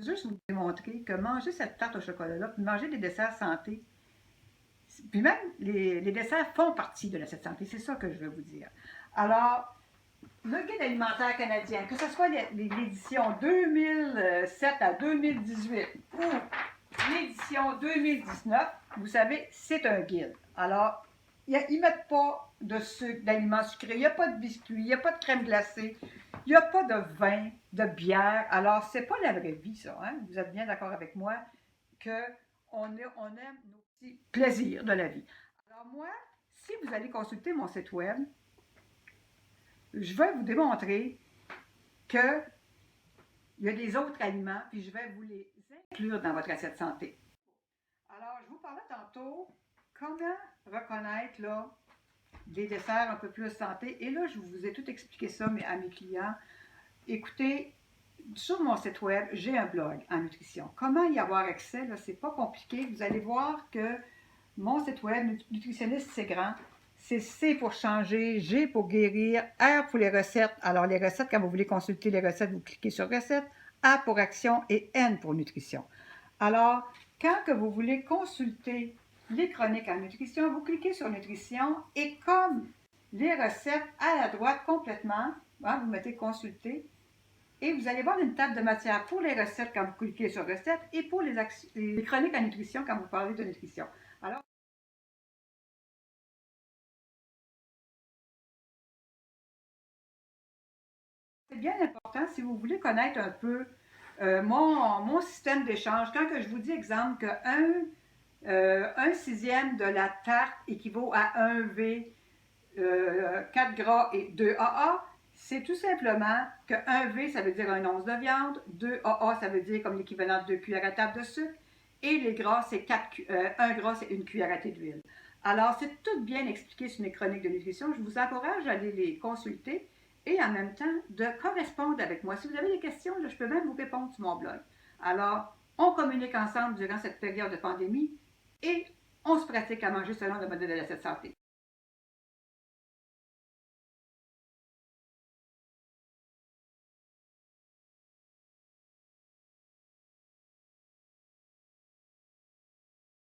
juste vous démontrer que manger cette tarte au chocolat-là, puis manger des desserts santé, puis même les desserts font partie de l'assiette santé, c'est ça que je veux vous dire. Alors, le guide alimentaire canadien, que ce soit l'édition 2007 à 2018 ou l'édition 2019, vous savez, c'est un guide. Alors, ils ne mettent pas de sucre, d'aliments sucrés, il n'y a pas de biscuits, il n'y a pas de crème glacée, il n'y a pas de vin, de bière. Alors, c'est pas la vraie vie, ça. Hein? Vous êtes bien d'accord avec moi qu'on aime nos petits plaisirs de la vie. Alors, moi, si vous allez consulter mon site web, je vais vous démontrer qu'il y a des autres aliments, puis je vais vous les inclure dans votre assiette santé. Alors, je vous parlais tantôt comment reconnaître là, des desserts un peu plus santé. Et là, je vous ai tout expliqué ça à mes clients. Écoutez, sur mon site web, j'ai un blog en nutrition. Comment y avoir accès? C'est pas compliqué. Vous allez voir que mon site web, Nutritionniste, c'est grand. C'est C pour changer, G pour guérir, R pour les recettes. Alors, les recettes, quand vous voulez consulter les recettes, vous cliquez sur recettes, A pour action et N pour nutrition. Alors, quand que vous voulez consulter les chroniques en nutrition, vous cliquez sur nutrition et comme les recettes à la droite complètement, hein, vous mettez consulter et vous allez voir une table de matière pour les recettes quand vous cliquez sur recettes et pour les chroniques en nutrition quand vous parlez de nutrition. Alors, c'est bien important si vous voulez connaître un peu mon système d'échange. Quand que je vous dis, exemple, un sixième de la tarte équivaut à 1 V, 4 gras et 2 AA, c'est tout simplement que 1 V, ça veut dire un once de viande, 2 AA, ça veut dire comme l'équivalent de 2 cuillères à table de sucre, et les gras, c'est 1 gras, c'est 1 cuillère à thé d'huile. Alors, c'est tout bien expliqué sur mes chroniques de nutrition. Je vous encourage à aller les consulter et en même temps de correspondre avec moi. Si vous avez des questions, là, je peux même vous répondre sur mon blog. Alors, on communique ensemble durant cette période de pandémie et on se pratique à manger selon le modèle de la santé.